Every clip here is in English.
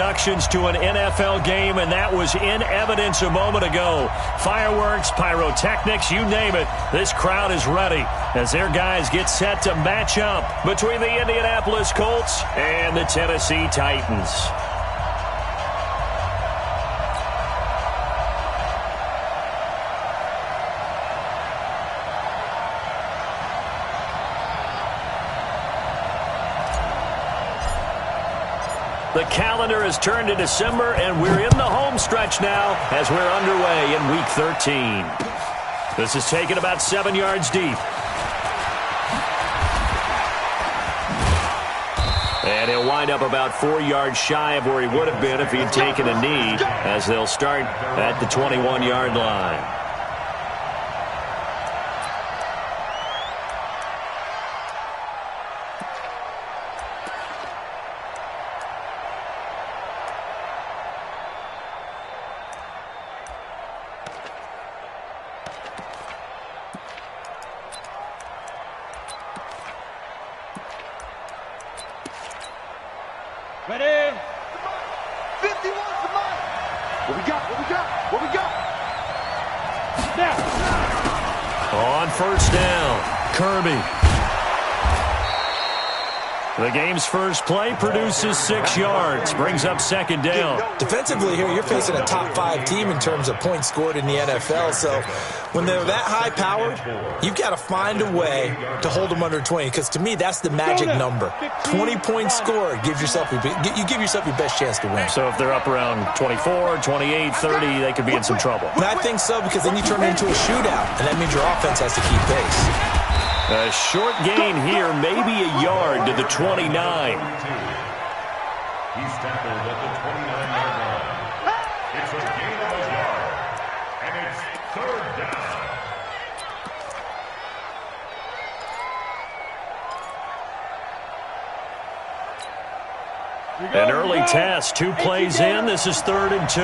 Introductions to an NFL game, and that was in evidence a moment ago. Fireworks, pyrotechnics, you name it. This crowd is ready as their guys get set to match up between the Indianapolis Colts and the Tennessee Titans. The calendar has turned to December, and we're in the home stretch now as we're underway in Week 13. This is taken about 7 yards deep. And he'll wind up about 4 yards shy of where he would have been if he had taken a knee, as they'll start at the 21-yard line. Ready? 51 to Mike. What we got? What we got? What we got? Now. On first down, Kirby. The game's first play produces 6 yards, brings up second down. Defensively here, you're facing a top-5 team in terms of points scored in the NFL, so when they're that high-powered, you've got to find a way to hold them under 20, because to me, that's the magic number. 20 points scored, you give yourself your best chance to win. So if they're up around 24, 28, 30, they could be in some trouble. And I think so, because then you turn it into a shootout, and that means your offense has to keep pace. A short gain here, maybe a yard to the 29. He's tackled at the 29-yard line. It's a gain of a yard, and it's third down. An early test, 2 plays in. This is 3rd and 2.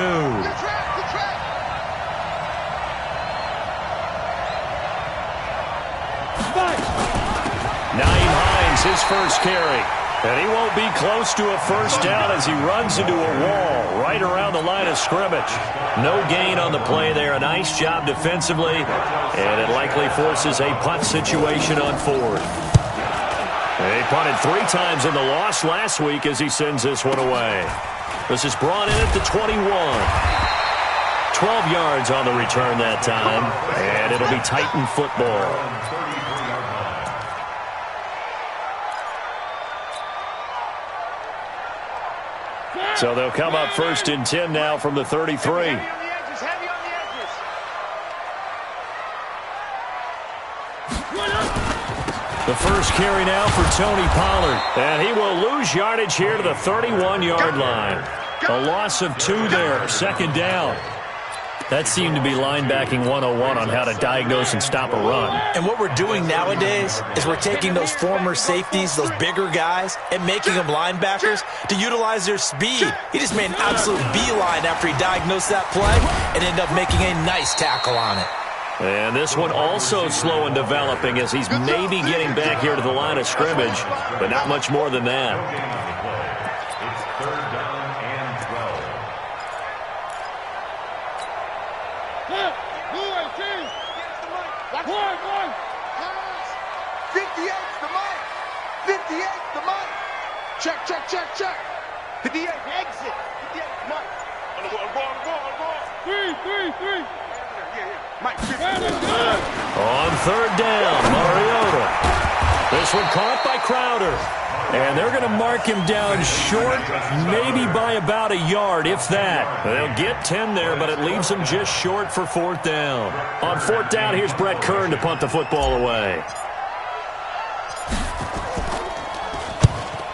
Naeem Hines, his first carry. And he won't be close to a first down as he runs into a wall right around the line of scrimmage. No gain on the play there. A nice job defensively, and it likely forces a punt situation on 4th. He punted 3 times in the loss last week as he sends this one away. This is brought in at the 21. 12 yards on the return that time, and it'll be Titan football. So they'll come up 1st and 10 now from the 33. The first carry now for Tony Pollard. And he will lose yardage here to the 31-yard line. A loss of 2 there, 2nd down. That seemed to be linebacking 101 on how to diagnose and stop a run. And what we're doing nowadays is we're taking those former safeties, those bigger guys, and making them linebackers to utilize their speed. He just made an absolute beeline after he diagnosed that play and ended up making a nice tackle on it. And this one also slow and developing as he's maybe getting back here to the line of scrimmage, but not much more than that. It's 3rd down and 12. 58's the mic. 58's the mic. Check, check, check, check. 58 exit. 58 mic. On the ball. 3. Mike, on 3rd down, Mariota. This one caught by Crowder. And they're going to mark him down short, maybe by about a yard, if that. They'll get 10 there, but it leaves them just short for 4th down. On 4th down, here's Brett Kern to punt the football away.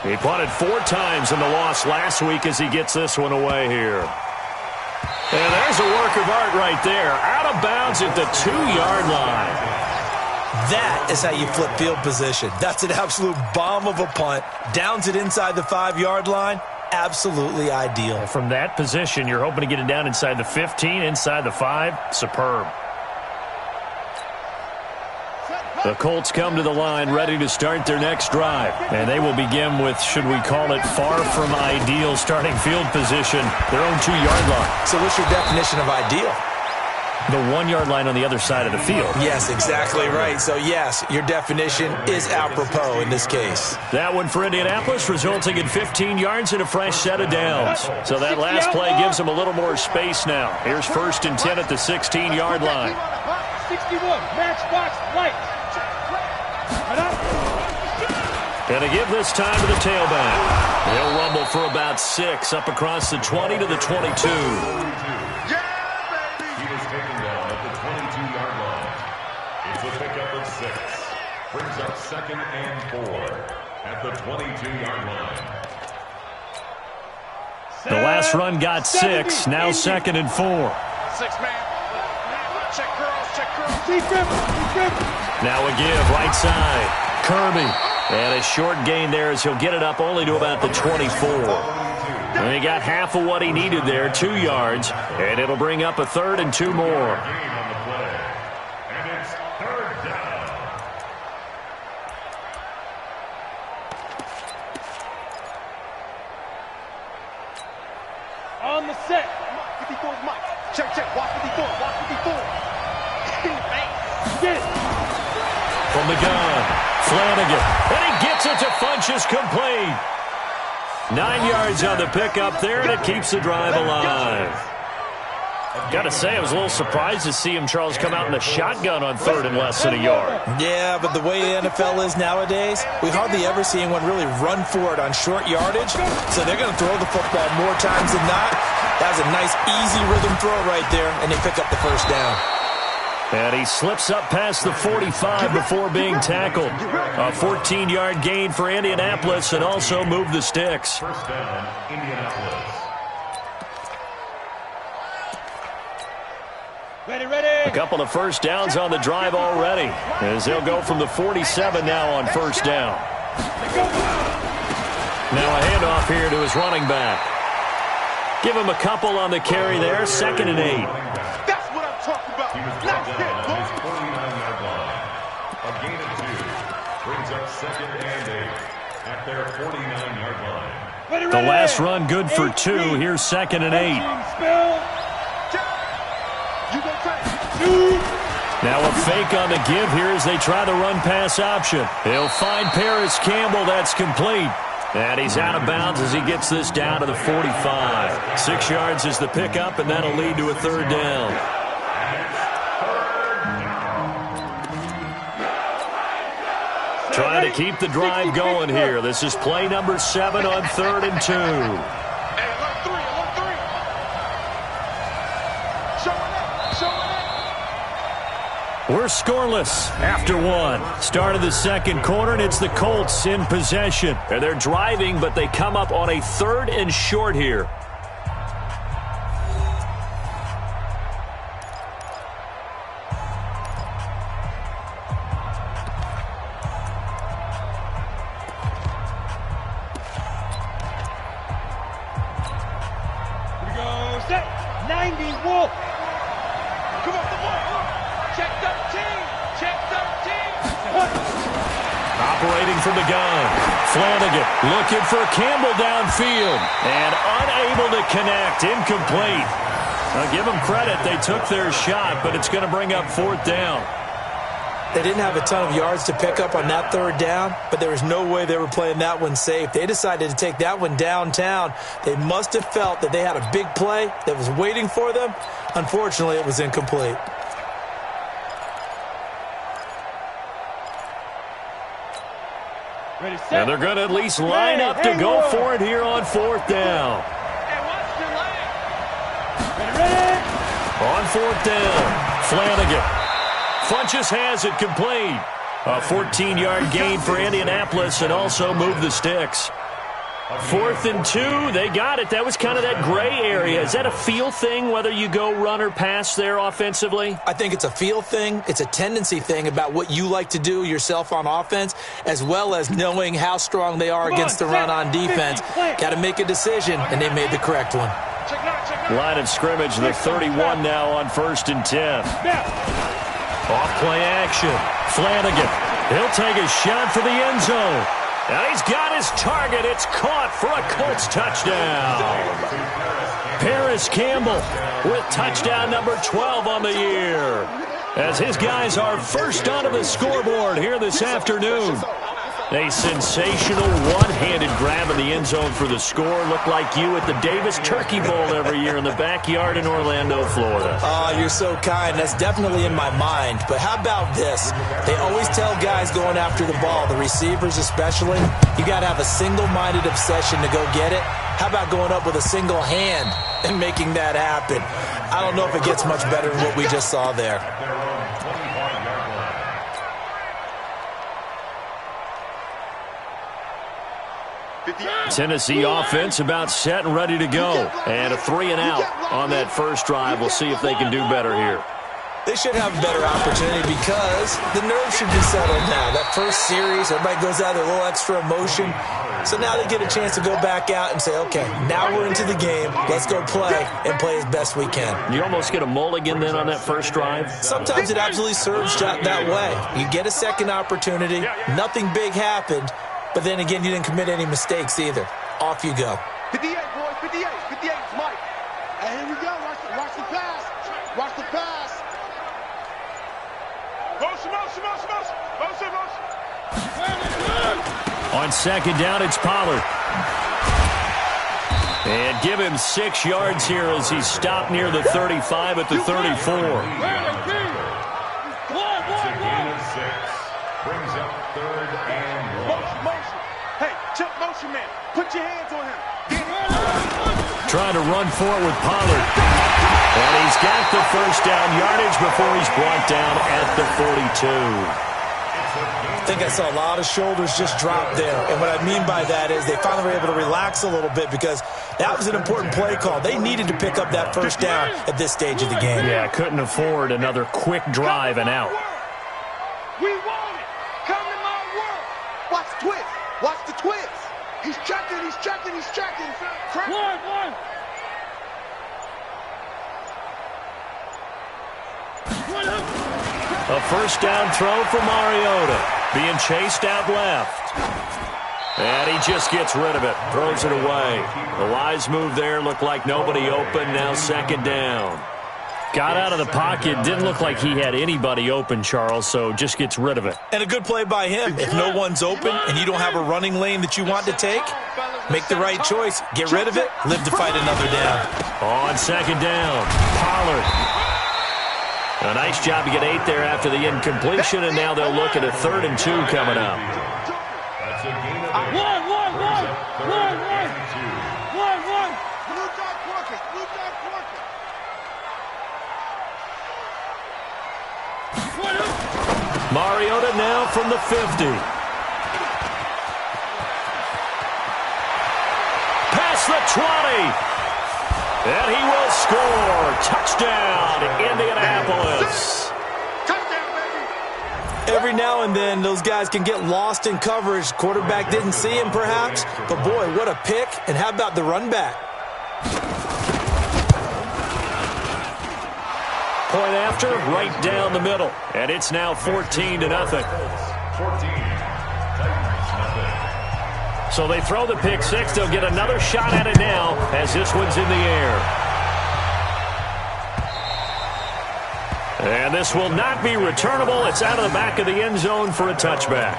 He punted 4 times in the loss last week as he gets this one away here. And there's a work of art right there. Out of bounds at the 2-yard line. That is how you flip field position. That's an absolute bomb of a punt. Downs it inside the 5-yard line. Absolutely ideal. From that position, you're hoping to get it down inside the 15, inside the 5. Superb. Set, The Colts come to the line ready to start their next drive. And they will begin with, should we call it, far from ideal starting field position, their own 2-yard line. So what's your definition of ideal? The 1-yard line on the other side of the field. Yes, exactly right. So, yes, your definition is apropos in this case. That one for Indianapolis, resulting in 15 yards and a fresh set of downs. So that last play gives them a little more space now. Here's 1st and 10 at the 16-yard line. 61, matchbox lights. Gonna give this time to the tailback. He'll rumble for about 6 up across the 20 to the 22. Brings up 2nd and 4 at the 22-yard line. The last run got 6. Now 2nd and 4. 6-man. Check curls. Now a give right side. Kirby. And a short gain there as he'll get it up only to about the 24. And he got half of what he needed there, 2 yards. And it'll bring up a 3rd and 2 more. On the set. 54 Mike. Check. Watch 54. Get it. From the gun, Flanagan. And he gets it to Funchess complete. 9 yards on the pickup there, and it keeps the drive alive. Got to say, I was a little surprised to see him, Charles, come out in a shotgun on 3rd and less than a yard. Yeah, but the way the NFL is nowadays, we hardly ever see anyone really run for it on short yardage. So they're going to throw the football more times than not. That was a nice, easy rhythm throw right there, and they pick up the 1st down. And he slips up past the 45 before being tackled. A 14-yard gain for Indianapolis and also move the sticks. 1st down, Indianapolis. Ready. A couple of 1st downs on the drive already, as they'll go from the 47 now on 1st down. Now a handoff here to his running back. Give him a couple on the carry there, 2nd and 8. That's what I'm talking about. He was brought down on his 49-yard line. A gain of 2 brings up 2nd and 8 at their 49-yard line. The last run good for 2. Here's 2nd and 8. Now a fake on the give here as they try the run-pass option. He'll find Paris Campbell. That's complete. And he's out of bounds as he gets this down to the 45. 6 yards is the pickup, and that'll lead to a 3rd down. Trying to keep the drive going here. This is play number 7 on 3rd and 2. We're scoreless after 1. Start of the 2nd quarter, and it's the Colts in possession. And they're driving, but they come up on a 3rd and short here. Here we go. Set. 90 Wolf. Come on, the ball. Check 13. Operating from the gun. Flanagan looking for Campbell downfield. And unable to connect. Incomplete. I'll give them credit. They took their shot, but it's going to bring up 4th down. They didn't have a ton of yards to pick up on that 3rd down, but there was no way they were playing that one safe. They decided to take that one downtown. They must have felt that they had a big play that was waiting for them. Unfortunately, it was incomplete. And they're going to at least line up to go for it here on 4th down. On 4th down, Flanagan. Funchess has it complete. A 14-yard gain for Indianapolis and also move the sticks. 4th and 2, they got it. That was kind of that gray area. Is that a feel thing, whether you go run or pass there offensively? I think it's a feel thing. It's a tendency thing about what you like to do yourself on offense, as well as knowing how strong they are against the run on defense. Got to make a decision, and they made the correct one. Line of scrimmage, the 31 now on 1st and 10. Off play action. Flanagan. He'll take a shot for the end zone. And he's got his target. It's caught for a Colts touchdown. Paris Campbell with touchdown number 12 on the year, as his guys are first onto the scoreboard here this afternoon. A sensational one-handed grab in the end zone for the score. Looked like you at the Davis Turkey Bowl every year in the backyard in Orlando, Florida. Oh, you're so kind. That's definitely in my mind. But how about this? They always tell guys going after the ball, the receivers especially, you got to have a single-minded obsession to go get it. How about going up with a single hand and making that happen? I don't know if it gets much better than what we just saw there. Tennessee offense about set and ready to go. And a 3-and-out on that first drive. We'll see if they can do better here. They should have a better opportunity because the nerves should be settled now. That first series, everybody goes out with a little extra emotion. So now they get a chance to go back out and say, okay, now we're into the game. Let's go play and play as best we can. You almost get a mulligan then on that first drive? Sometimes it absolutely serves that way. You get a second opportunity. Nothing big happened. But then again, you didn't commit any mistakes either. Off you go. 58, boys, 58. 58 is Mike. And here we go. Watch the pass. Watch the pass. Motion. On second down, it's Pollard. And give him 6 yards here as he's stopped near the 35 at the 34. It's a gain of 6. Brings up 3rd and 1. Motion. Hey, check motion, man. Put your hands on him. Trying to run for it with Pollard. And he's got the first down yardage before he's brought down at the 42. I think I saw a lot of shoulders just drop there. And what I mean by that is they finally were able to relax a little bit because that was an important play call. They needed to pick up that first down at this stage of the game. Yeah, couldn't afford another quick drive and out. We want it. Come to my world. Watch the twist. Watch the twist. He's checking. One. A first down throw for Mariota. Being chased out left. And he just gets rid of it. Throws it away. The wise move there. Looked like nobody open. Now second down. Got out of the pocket. Didn't look like he had anybody open, Charles, so just gets rid of it. And a good play by him. If no one's open and you don't have a running lane that you want to take, make the right choice. Get rid of it. Live to fight another down. On second down, Pollard. A nice job to get 8 there after the incompletion, and now they'll look at a 3rd and 2 coming up. That's a gain of 8. One. Mariota now from the 50. Past the 20. And he will score. Touchdown, Indianapolis. Touchdown, baby. Every now and then, those guys can get lost in coverage. Quarterback didn't see him, perhaps. But, boy, what a pick. And how about the run back? Point after, right down the middle. And it's now 14-0. 14. So they throw the pick six. They'll get another shot at it now as this one's in the air. And this will not be returnable. It's out of the back of the end zone for a touchback.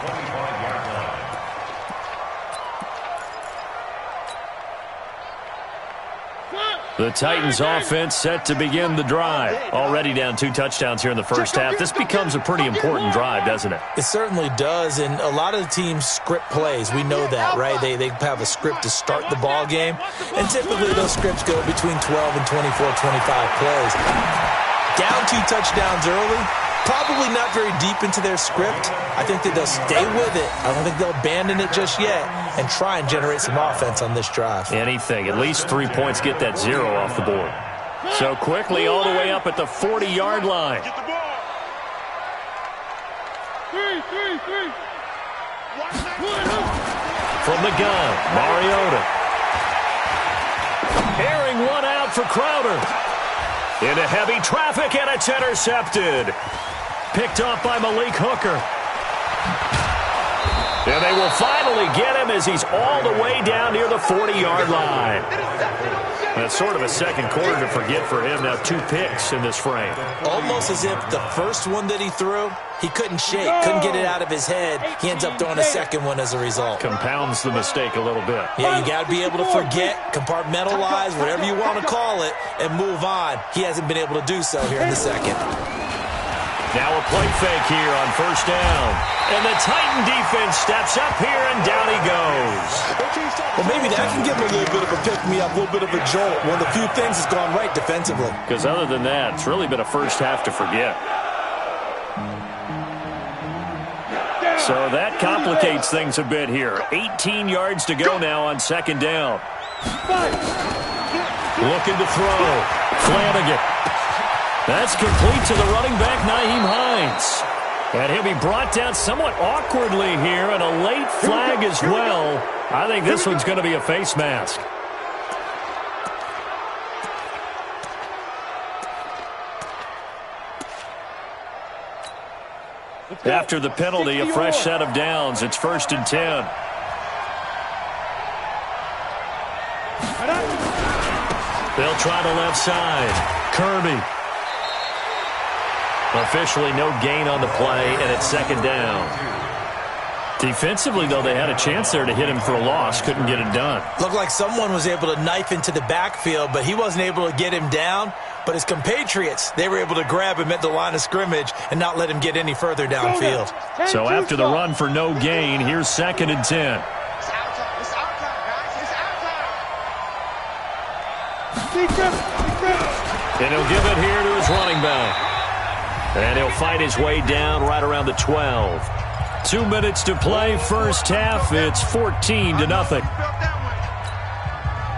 The Titans offense set to begin the drive. Already down 2 touchdowns here in the first half. This becomes a pretty important drive, doesn't it? It certainly does, and a lot of the teams script plays. We know that, right? They have a script to start the ball game, and typically those scripts go between 12 and 24, 25 plays. Down 2 touchdowns early, probably not very deep into their script. I think that they'll stay with it. I don't think they'll abandon it just yet and try and generate some offense on this drive. Anything. At least 3 points, get that 0 off the board. So quickly all the way up at the 40-yard line. Get the ball. Three. From the gun, Mariota. Airing one out for Crowder. Into heavy traffic, and it's intercepted. picked off by Malik Hooker. And they will finally get him as he's all the way down near the 40-yard line. That's sort of a second quarter to forget for him. Now 2 picks in this frame. Almost as if the first one that he threw, he couldn't shake, couldn't get it out of his head. He ends up throwing a second one as a result. Compounds the mistake a little bit. Yeah, you got to be able to forget, compartmentalize, whatever you want to call it, and move on. He hasn't been able to do so here in the second. Now a play fake here on first down. And the Titan defense steps up here, and down he goes. Well, maybe that can give him a little bit of a pick-me-up, a little bit of a jolt. One of the few things that's gone right defensively. Because other than that, it's really been a first half to forget. So that complicates things a bit here. 18 yards to go now on second down. Looking to throw. Flanagan. That's complete to the running back, Nyheim Hines. And he'll be brought down somewhat awkwardly here, and a late flag as well. I think this one's going to be a face mask. After the penalty, a fresh set of downs. It's 1st and 10. They'll try the left side. Kirby. Officially no gain on the play, and it's second down. Defensively, though, they had a chance there to hit him for a loss. Couldn't get it done. Looked like someone was able to knife into the backfield, but he wasn't able to get him down. But his compatriots, they were able to grab him at the line of scrimmage and not let him get any further downfield. So after the run for no gain, here's 2nd and 10. And he'll give it here to his running back. And he'll fight his way down right around the 12. 2 minutes to play, first half. It's 14-0.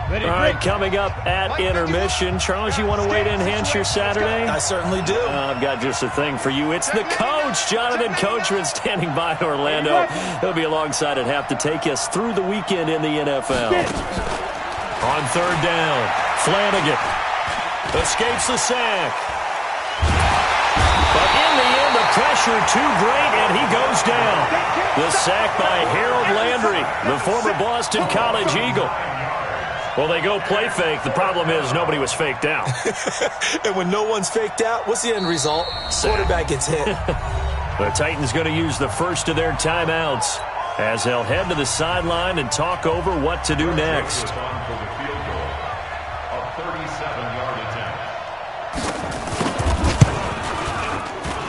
All right, coming up at intermission. Charles, you want to wait to enhance your Saturday? I certainly do. I've got just a thing for you. It's the coach, Jonathan Coachman, standing by Orlando. He'll be alongside at half to take us through the weekend in the NFL. On third down, Flanagan escapes the sack. But in the end, the pressure too great, and he goes down. The sack by Harold Landry, the former Boston College Eagle. Well, they go play fake. The problem is nobody was faked out. And when no one's faked out, what's the end result? Quarterback gets hit. The Titans going to use the first of their timeouts as they'll head to the sideline and talk over what to do next.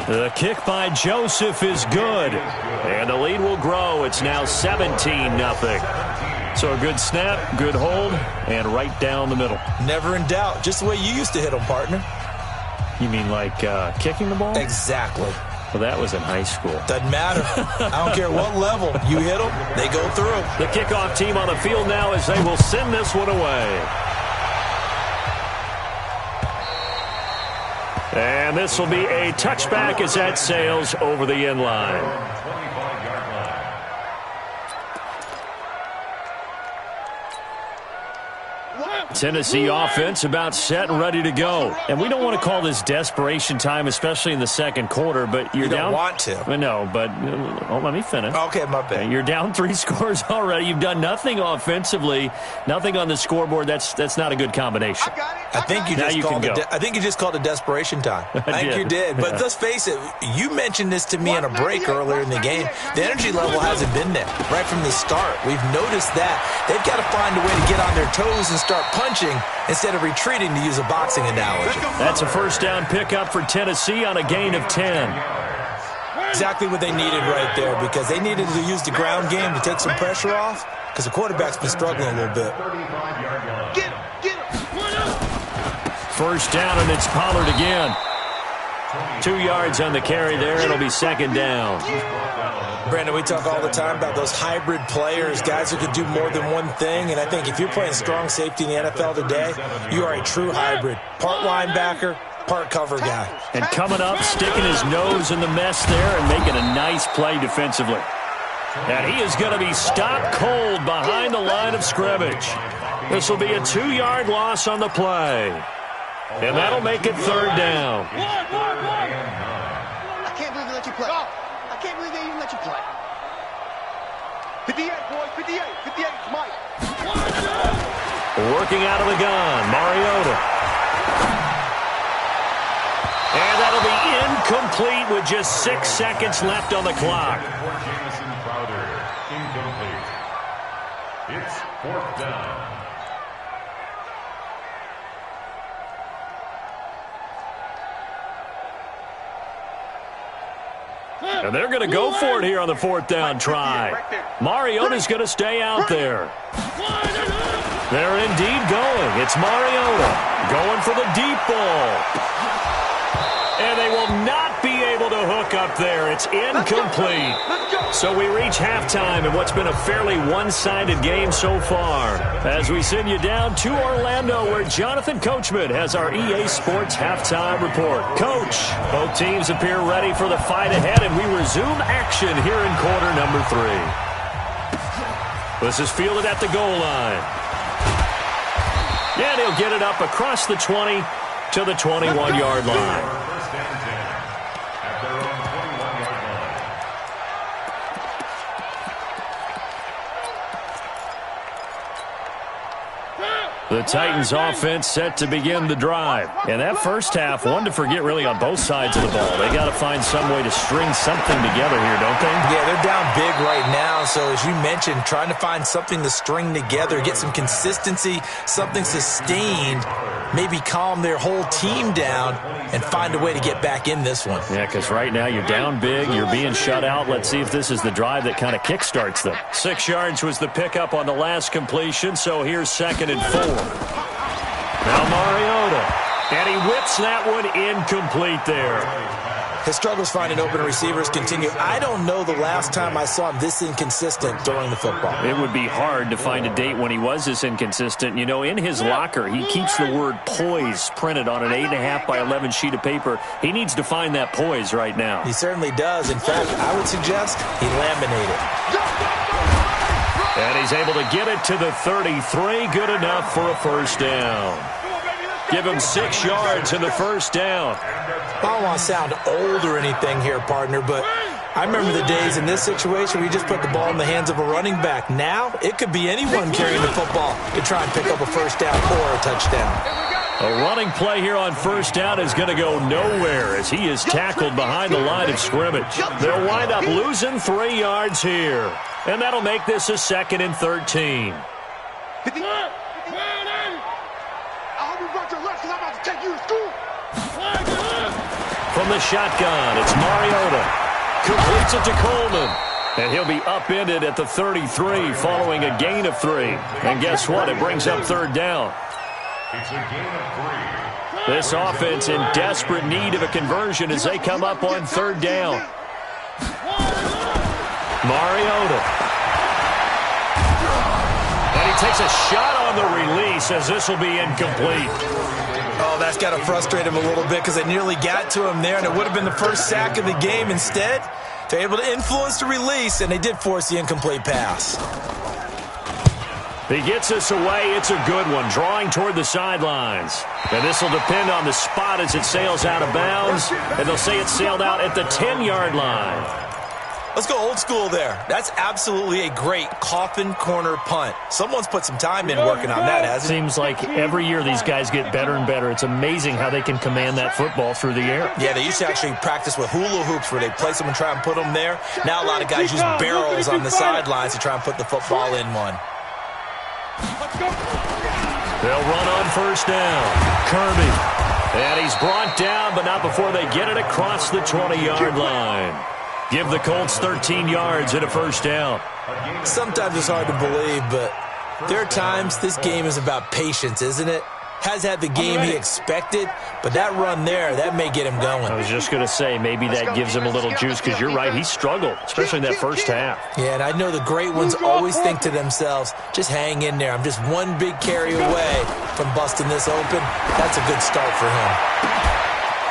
The kick by Joseph is good, and the lead will grow. It's now 17-0. So a good snap, good hold, and right down the middle. Never in doubt. Just the way you used to hit them, partner. You mean like kicking the ball? Exactly. Well, that was in high school. Doesn't matter. I don't care what level. You hit them, they go through. The kickoff team on the field now as they will send this one away. And this will be a touchback as that sails over the end line. Tennessee offense about set and ready to go. And we don't want to call this desperation time, especially in the second quarter, but you're down. You don't want to. No, but let me finish. Okay, my bad. You're down 3 scores already. You've done nothing offensively, nothing on the scoreboard. That's not a good combination. I think you just called it desperation time. I think you did. But let's face it, you mentioned this to me in a break earlier in the game. The energy level hasn't been there right from the start. We've noticed that. They've got to find a way to get on their toes and start punching instead of retreating, to use a boxing analogy. That's a first down pickup for Tennessee on a gain of 10. Exactly what they needed right there, because they needed to use the ground game to take some pressure off, because the quarterback's been struggling a little bit. First down, and it's Pollard again. 2 yards on the carry there. It'll be second down. Brandon, we talk all the time about those hybrid players, guys who can do more than one thing, and I think if you're playing strong safety in the NFL today, you are a true hybrid. Part linebacker, part cover guy. And coming up, sticking his nose in the mess there and making a nice play defensively. And he is going to be stopped cold behind the line of scrimmage. This will be a 2-yard loss on the play. And that'll make it third down. I can't believe play. I can't believe they even let you play. 58, boys, 58, 58, Mike. Working out of the gun, Mariota. And that'll be incomplete with just 6 seconds left on the clock. Incomplete. It's 4th down. And they're going to go for it here on the 4th down try. Mariota's going to stay out there. They're indeed going. It's Mariota going for the deep ball. And they will not be able to hook up there. It's incomplete. So we reach halftime in what's been a fairly one-sided game so far. As we send you down to Orlando, where Jonathan Coachman has our EA Sports halftime report. Coach, both teams appear ready for the fight ahead, and we resume action here in quarter number 3. This is fielded at the goal line. And he'll get it up across the 20 to the 21-yard line. The Titans offense set to begin the drive. And that first half, one to forget really on both sides of the ball. They got to find some way to string something together here, don't they? Yeah, they're down big right now. So as you mentioned, trying to find something to string together, get some consistency, something sustained, maybe calm their whole team down and find a way to get back in this one. Yeah, because right now you're down big, you're being shut out. Let's see if this is the drive that kind of kickstarts them. 6 yards was the pickup on the last completion, so here's 2nd and 4. Now Mariota, and he whips that one incomplete there. His struggles finding open receivers continue. I don't know the last time I saw him this inconsistent throwing the football. It would be hard to find a date when he was this inconsistent. You know, in his locker, he keeps the word poise printed on an 8.5 by 11 sheet of paper. He needs to find that poise right now. He certainly does. In fact, I would suggest he laminated. And he's able to get it to the 33. Good enough for a first down. Give him 6 yards in the first down. I don't want to sound old or anything here, partner, but I remember the days in this situation where you just put the ball in the hands of a running back. Now, it could be anyone carrying the football to try and pick up a first down or a touchdown. A running play here on first down is going to go nowhere as he is tackled behind the line of scrimmage. They'll wind up losing 3 yards here. And that'll make this a 2nd and 13. I hope you brought your lunch because I'm about to take you to school. From the shotgun, it's Mariota. Completes it to Coleman. And he'll be upended at the 33 following a gain of 3. And guess what? It brings up 3rd down. It's a gain of 3. This offense in desperate need of a conversion as they come up on 3rd down. Mariota. And he takes a shot on the release as this will be incomplete. Oh, that's got to frustrate him a little bit because they nearly got to him there, and it would have been the first sack of the game. Instead, they're able to influence the release, and they did force the incomplete pass. He gets us away. It's a good one, drawing toward the sidelines. And this will depend on the spot as it sails out of bounds, and they'll say it sailed out at the 10-yard line. Let's go old school there. That's absolutely a great coffin corner punt. Someone's put some time in working on that, hasn't it? Seems like every year these guys get better and better. It's amazing how they can command that football through the air. Yeah, they used to actually practice with hula hoops where they place them and try and put them there. Now a lot of guys use barrels on the sidelines to try and put the football in one. They'll run on first down. Kirby. And he's brought down, but not before they get it across the 20-yard line. Give the Colts 13 yards and a first down. Sometimes it's hard to believe, but there are times this game is about patience, isn't it? Has had the game he expected, but that run there, that may get him going. I was just going to say, maybe that gives him a little juice, because you're right, he struggled, especially in that first half. Yeah, and I know the great ones always think to themselves, just hang in there. I'm just one big carry away from busting this open. That's a good start for him.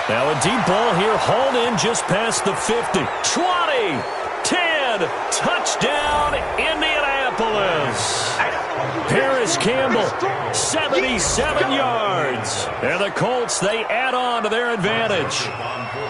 Now a deep ball here, hauled in just past the 50. 20, 10, touchdown, Indianapolis. Indianapolis. Paris Campbell, 77 yards. And the Colts, they add on to their advantage.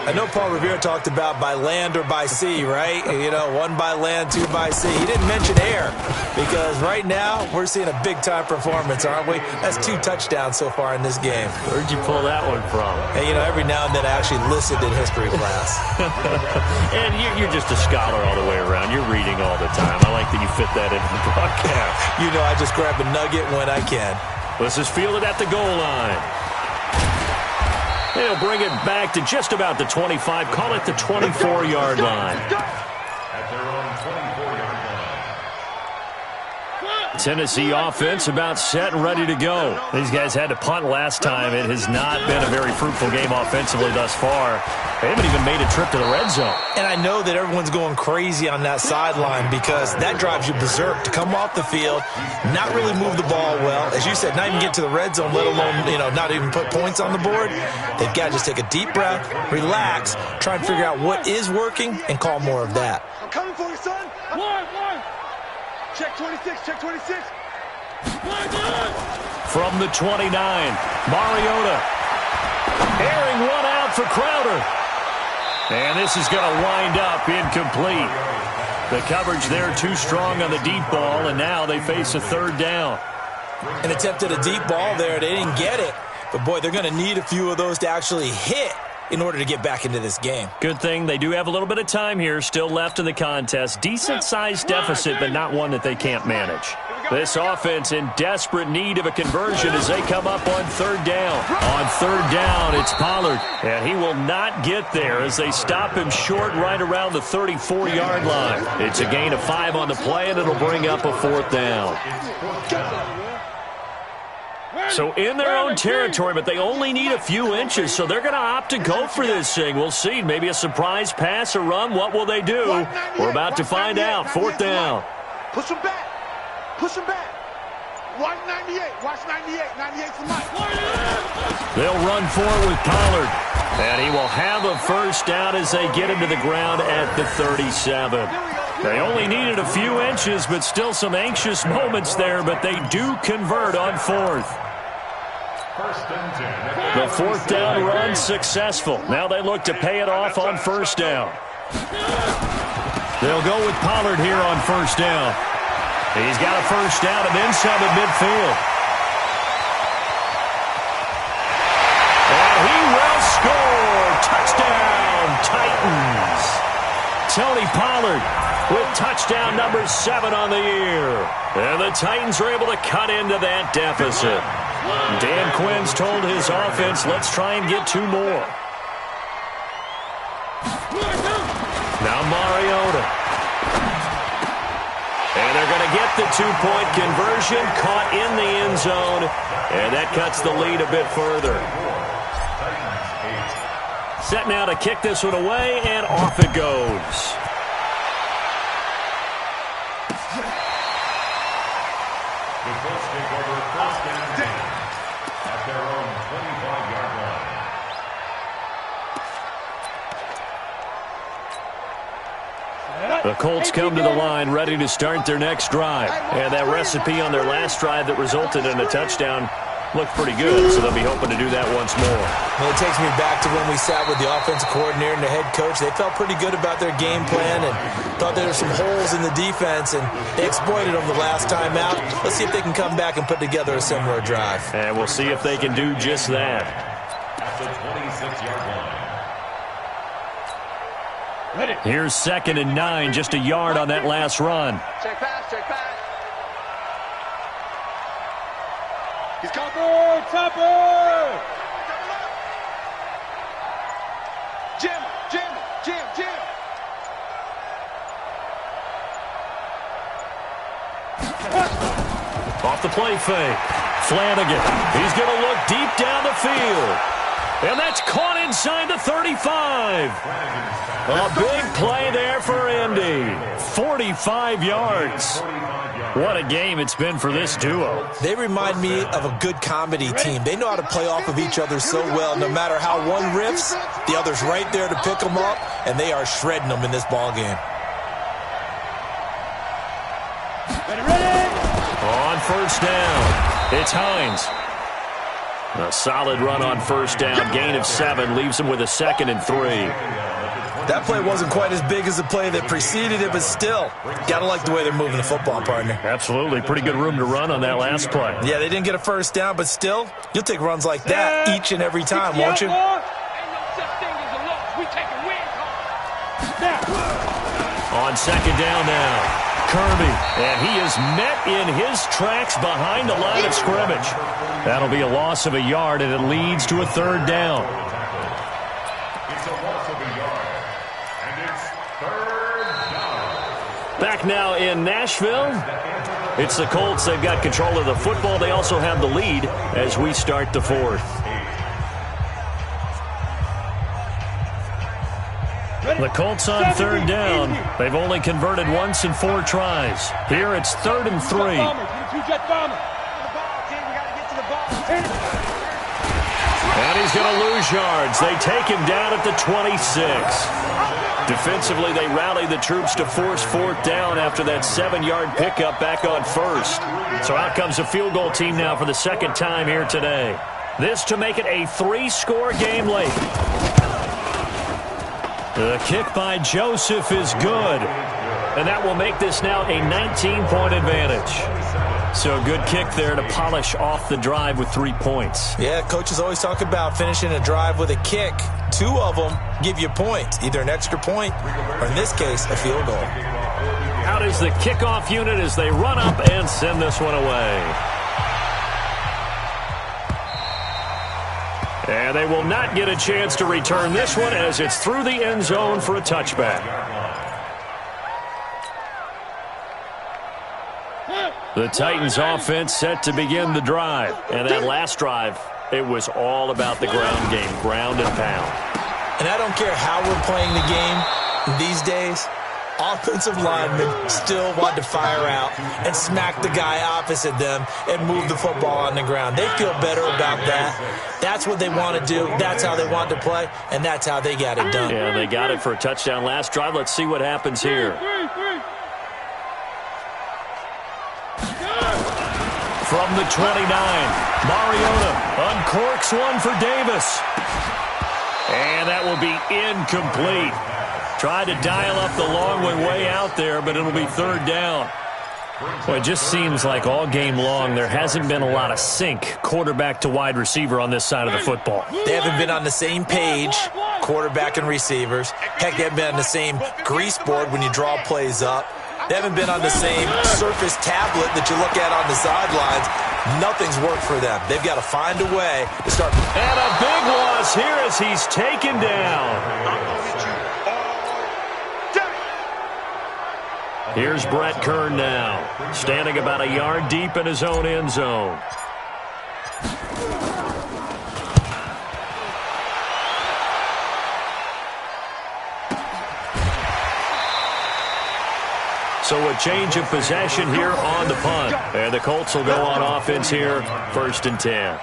I know Paul Revere talked about by land or by sea, right? You know, one by land, two by sea. He didn't mention air because right now we're seeing a big-time performance, aren't we? That's 2 touchdowns so far in this game. Where'd you pull that one from? Hey, you know, every now and then I actually listened in history class. And you're just a scholar all the way around. You're reading all the time. I like that you fit that into the broadcast. You know, I just grab a nugget when I can. This is fielded at the goal line. They'll bring it back to just about the 25. Call it the 24-yard line. At their own 24-yard line. Tennessee offense about set and ready to go. These guys had to punt last time. It has not been a very fruitful game offensively thus far. They haven't even made a trip to the red zone. And I know that everyone's going crazy on that sideline because that drives you berserk to come off the field, not really move the ball well. As you said, not even get to the red zone, let alone, you know, not even put points on the board. They've got to just take a deep breath, relax, try and figure out what is working, and call more of that. I'm coming for you, son. One. Check 26, check 26. From the 29, Mariota. Airing one out for Crowder. And this is going to wind up incomplete. The coverage there too strong on the deep ball, and now they face a third down. An attempt at a deep ball there. They didn't get it. But, boy, they're going to need a few of those to actually hit in order to get back into this game. Good thing they do have a little bit of time here still left in the contest. Decent-sized deficit, but not one that they can't manage. This offense in desperate need of a conversion as they come up on third down. On third down, it's Pollard. And he will not get there as they stop him short right around the 34-yard line. It's a gain of 5 on the play, and it'll bring up a fourth down. So in their own territory, but they only need a few inches, so they're going to opt to go for this thing. We'll see. Maybe a surprise pass or run. What will they do? We're about to find out. Fourth down. Push him back. Push him back. Watch 98. Watch 98. 98's the mic. They'll run forward with Pollard. And he will have a first down as they get him to the ground at the 37. They only needed a few inches, but still some anxious moments there, but they do convert on fourth. The fourth down run successful. Now they look to pay it off on first down. They'll go with Pollard here on first down. He's got a first down and then some at midfield. And he will score. Touchdown, Titans. Tony Pollard with touchdown number 7 on the year. And the Titans are able to cut into that deficit. Dan Quinn's told his offense, let's try and get 2 more. Now Mariota. And they're going to get the 2-point conversion, caught in the end zone, and that cuts the lead a bit further. Set now to kick this one away, and off it goes. The Colts take over first and 10 at their own 25-yard line. The Colts come to the line ready to start their next drive. And that recipe on their last drive that resulted in a touchdown looked pretty good, so they'll be hoping to do that once more. Well, it takes me back to when we sat with the offensive coordinator and the head coach. They felt pretty good about their game plan and thought there were some holes in the defense, and they exploited them the last time out. Let's see if they can come back and put together a similar drive. And we'll see if they can do just that. At the 26-yard line. Here's 2nd and 9, just a yard on that last run. Check pass, check pass. He's covered, Topper! Jim. Off the play fake. Flanagan. He's going to look deep down the field. And that's caught inside the 35. A big play there for Indy. 45 yards. What a game it's been for this duo. They remind me of a good comedy team. They know how to play off of each other so well. No matter how one riffs, the other's right there to pick them up, and they are shredding them in this ball game. Ready, ready. first down. It's Hines. A solid run on first down. Gain of 7 leaves him with a 2nd and 3. That play wasn't quite as big as the play that preceded it, but still, got to like the way they're moving the football, partner. Absolutely. Pretty good room to run on that last play. Yeah, they didn't get a first down, but still, you'll take runs like that each and every time, won't you? On second down now, Kirby, and he is met in his tracks behind the line of scrimmage. That'll be a loss of a yard, and it leads to a 3rd down. It's a loss of a yard, and it's 3rd down. Back now in Nashville, it's the Colts. They've got control of the football. They also have the lead as we start the 4th. The Colts on 3rd down. They've only converted once in 4 tries. Here it's 3rd and 3. And he's going to lose yards. They take him down at the 26. Defensively, they rally the troops to force 4th down after that 7-yard pickup back on 1st. So out comes a field goal team now for the 2nd time here today. This to make it a 3-score game late. The kick by Joseph is good. And that will make this now a 19-point advantage. So a good kick there to polish off the drive with 3 points. Yeah, coaches always talk about finishing a drive with a kick. 2 of them give you points, either an extra point or, in this case, a field goal. Out is the kickoff unit as they run up and send this one away. And they will not get a chance to return this one as it's through the end zone for a touchback. The Titans offense set to begin the drive. And that last drive, it was all about the ground game, ground and pound. And I don't care how we're playing the game these days, offensive linemen still want to fire out and smack the guy opposite them and move the football on the ground. They feel better about that. That's what they want to do. That's how they want to play, and that's how they got it done. Yeah, they got it for a touchdown last drive. Let's see what happens here. From the 29, Mariota uncorks one for Davis. And that will be incomplete. Tried to dial up the long way out there, but it'll be 3rd down. Well, it just seems like all game long there hasn't been a lot of sync quarterback to wide receiver on this side of the football. They haven't been on the same page, quarterback and receivers. Heck, they haven't been on the same grease board when you draw plays up. They haven't been on the same surface tablet that you look at on the sidelines. Nothing's worked for them. They've got to find a way to start. And a big loss here as he's taken down. Here's Brett Kern now, standing about a yard deep in his own end zone. So a change of possession here on the punt. And the Colts will go on offense here, 1st and 10.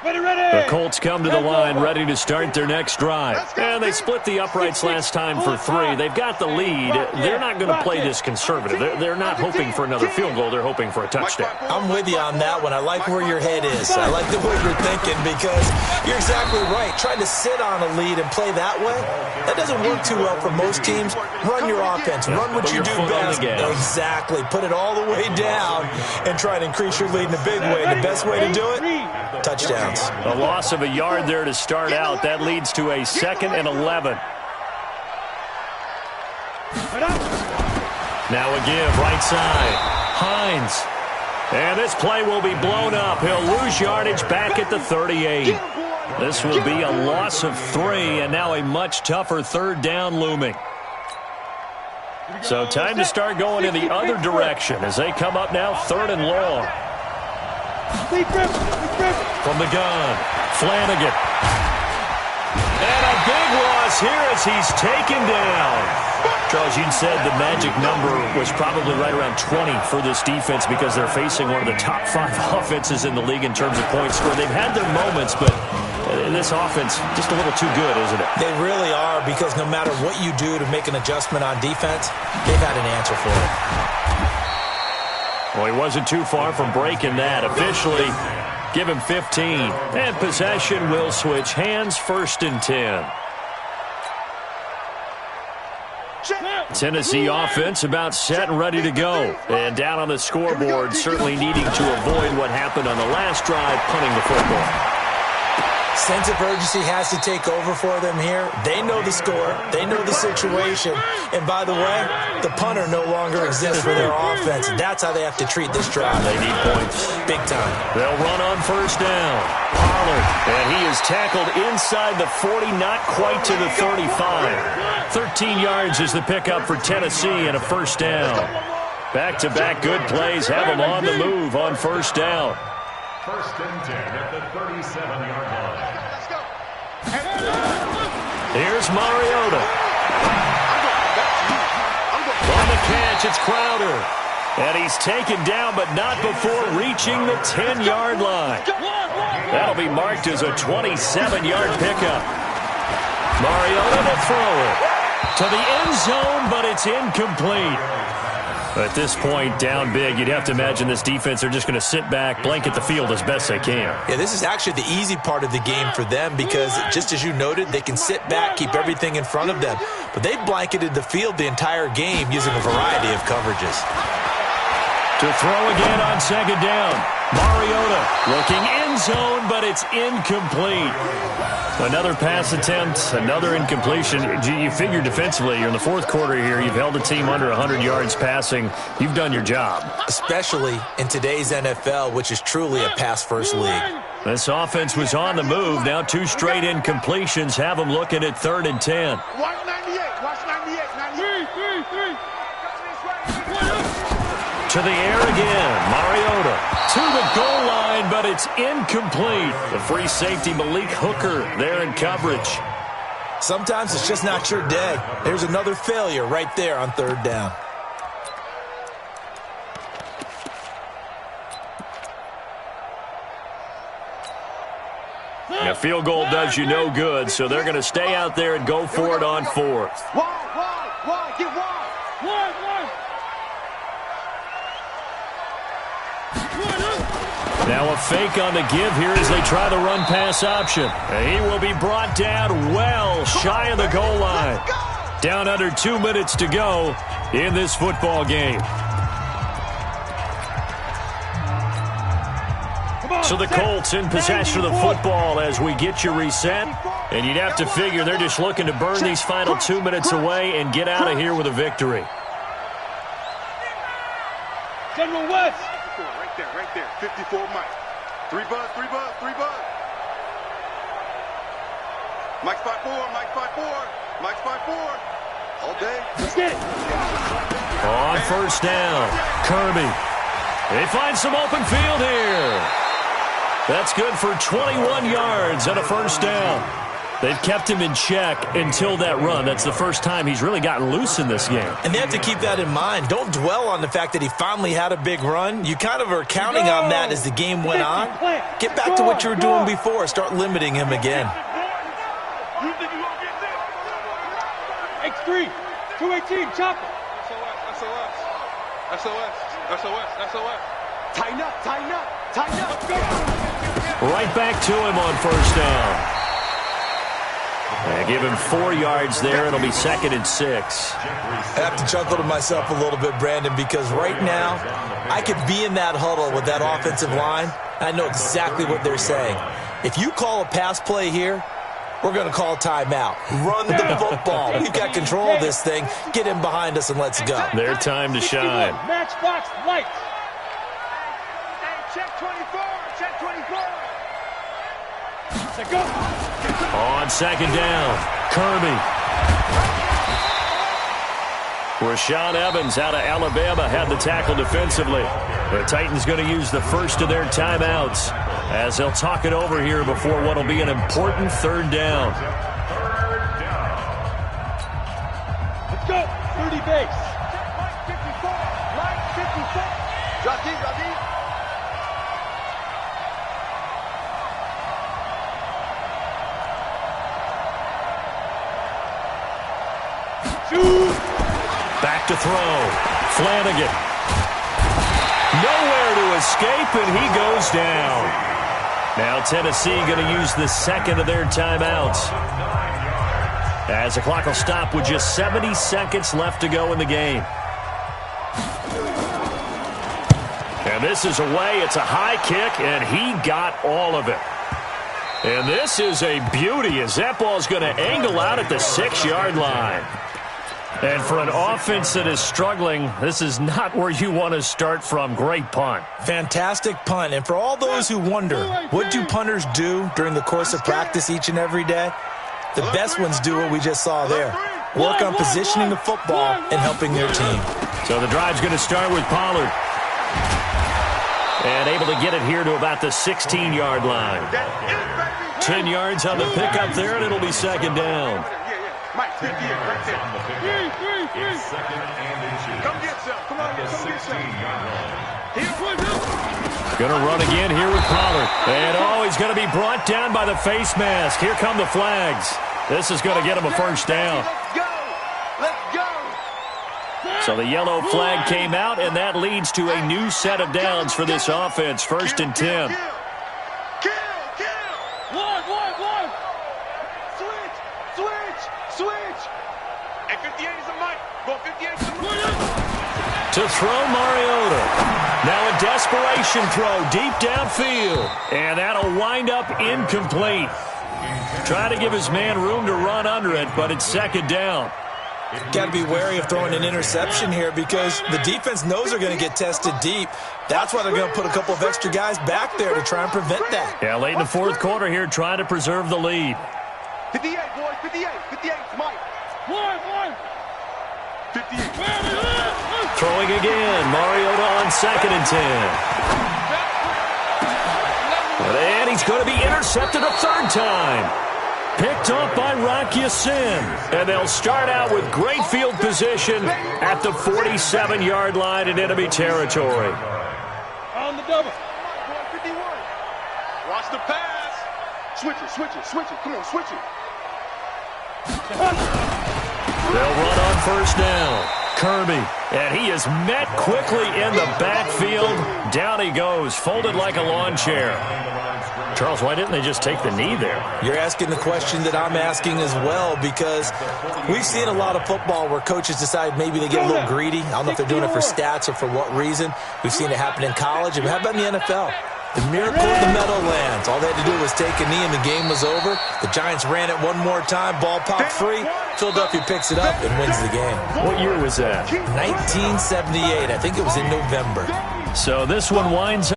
The Colts come to the line ready to start their next drive. And they split the uprights last time for 3. They've got the lead. They're not going to play this conservative. They're not hoping for another field goal. They're hoping for a touchdown. I'm with you on that one. I like where your head is. I like the way you're thinking because you're exactly right. Trying to sit on a lead and play that way, that doesn't work too well for most teams. Run your offense. Run what you do best. Exactly. Put it all the way down and try to increase your lead in a big way. And the best way to do it, touchdowns. A loss of a yard there to start out. That leads to a 2nd and 11. Now a give, right side. Hines. And this play will be blown up. He'll lose yardage back at the 38. This will be a loss of 3, and now a much tougher 3rd down looming. So time to start going in the other direction as they come up now 3rd and long. From the gun, Flanagan. And a big loss here as he's taken down. Charles, you said the magic number was probably right around 20 for this defense because they're facing one of the top 5 offenses in the league in terms of points scored. They've had their moments, but This offense just a little too good, isn't it? They really are, because no matter what you do to make an adjustment on defense, they've had an answer for it. Well, he wasn't too far from breaking that. Officially, give him 15. And possession will switch hands, 1st and 10. Tennessee offense about set and ready to go. And down on the scoreboard, certainly needing to avoid what happened on the last drive, punting the football. Sense of urgency has to take over for them here. They know the score. They know the situation. And by the way, the punter no longer exists for their offense. That's how they have to treat this drive. They need points. Big time. They'll run on 1st down. Pollard, and he is tackled inside the 40, not quite to the 35. 13 yards is the pickup for Tennessee and a 1st down. Back-to-back good plays have them on the move on 1st down. 1st and 10 at the 37-yard line. Here's Mariota. On the catch, it's Crowder. And he's taken down, but not before reaching the 10-yard line. That'll be marked as a 27-yard pickup. Mariota to throw it to the end zone, but it's incomplete. At this point, down big, you'd have to imagine this defense are just going to sit back, blanket the field as best they can. Yeah, this is actually the easy part of the game for them because, just as you noted, they can sit back, keep everything in front of them. But they blanketed the field the entire game using a variety of coverages. To throw again on 2nd down. Mariota looking end zone, but it's incomplete. Another pass attempt, another incompletion. You figure defensively, you're in the 4th quarter here. You've held the team under 100 yards passing. You've done your job. Especially in today's NFL, which is truly a pass-first league. This offense was on the move. Now 2 straight incompletions have them looking at 3rd and 10. Watch 98. Watch 98. 3. To the air again. Mariota to the goal line, but it's incomplete. The free safety, Malik Hooker, there in coverage. Sometimes it's just not your day. There's another failure right there on 3rd down. A field goal does you no good, so they're going to stay out there and go for it on 4th. Wide, get wide. Now a fake on the give here as they try the run-pass option. He will be brought down well shy of the goal line. Down under 2 minutes to go in this football game. So the Colts in possession of the football as we get you reset. And you'd have to figure they're just looking to burn these final 2 minutes away and get out of here with a victory. General West. Right there. 54 Mike. 3 bud. Mike 5-4. Mike 5-4. All day. Let's get it. On 1st down, Kirby. They find some open field here. That's good for 21 yards and a 1st down. They've kept him in check until that run. That's the first time he's really gotten loose in this game. And they have to keep that in mind. Don't dwell on the fact that he finally had a big run. You kind of are counting on that as the game went on. Get back to what you were doing before. Start limiting him again. X3, 218, chopper. SOS. Tighten up. Right back to him on 1st down. Give him 4 yards there. It'll be 2nd and 6. I have to chuckle to myself a little bit, Brandon, because right now I could be in that huddle with that offensive line. I know exactly what they're saying. If you call a pass play here, we're going to call a timeout. Run the football. We've got control of this thing. Get him behind us and let's go. Their time to shine. Matchbox lights. Check 24. Let's go. On 2nd down, Kirby. Rashaan Evans out of Alabama had the tackle defensively. The Titans going to use the first of their timeouts as they'll talk it over here before what will be an important 3rd down. Let's go. 30 base. Right 54. Drop deep. to throw. Flanagan. Nowhere to escape, and he goes down. Now Tennessee going to use the second of their timeouts, as the clock will stop with just 70 seconds left to go in the game. And this is away. It's a high kick, and he got all of it. And this is a beauty, as that ball's going to angle out at the 6-yard line. And for an offense that is struggling, this is not where you want to start from. Great punt. Fantastic punt. And for all those who wonder, what do punters do during the course of practice each and every day? The best ones do what we just saw there. Work on positioning the football and helping their team. So the drive's going to start with Pollard. And able to get it here to about the 16-yard line. 10 yards on the pickup there, and it'll be second down. Mike, 58 right there. It's second and inches. Come get some. Come on, come get some. Going to run again here with Pollard. And, he's going to be brought down by the face mask. Here come the flags. This is going to get him a first down. Let's go. Let's go. So the yellow flag came out, and that leads to a new set of downs for this offense. First and 10. Kill. One. Switch. And 58 is a Mike. Go 58 is a Mike. To throw Mariota. Now a desperation throw deep downfield. And that'll wind up incomplete. Trying to give his man room to run under it, but it's second down. Got to be wary of throwing an interception here because the defense knows they're going to get tested deep. That's why they're going to put a couple of extra guys back there to try and prevent that. Yeah, late in the fourth quarter here, trying to preserve the lead. 58, boys. 58. 58 is Mike. One. 58. Throwing again. Mariota on second and 10. And he's going to be intercepted a third time. Picked off by Rock Ya-Sin. And they'll start out with great field position at the 47-yard line in enemy territory. On the double. 51. Watch the pass. Switch it. Come on, switch it. They'll run on first down. Kirby. And he is met quickly in the backfield. Down he goes, folded like a lawn chair. Charles, why didn't they just take the knee there? You're asking the question that I'm asking as well, because we've seen a lot of football where coaches decide maybe they get a little greedy. I don't know if they're doing it for stats or for what reason. We've seen it happen in college. And how about in the NFL? The miracle of the Meadowlands. All they had to do was take a knee and the game was over. The Giants ran it one more time. Ball popped free. Philadelphia picks it up and wins the game. What year was that? 1978. I think it was in November. So this one winds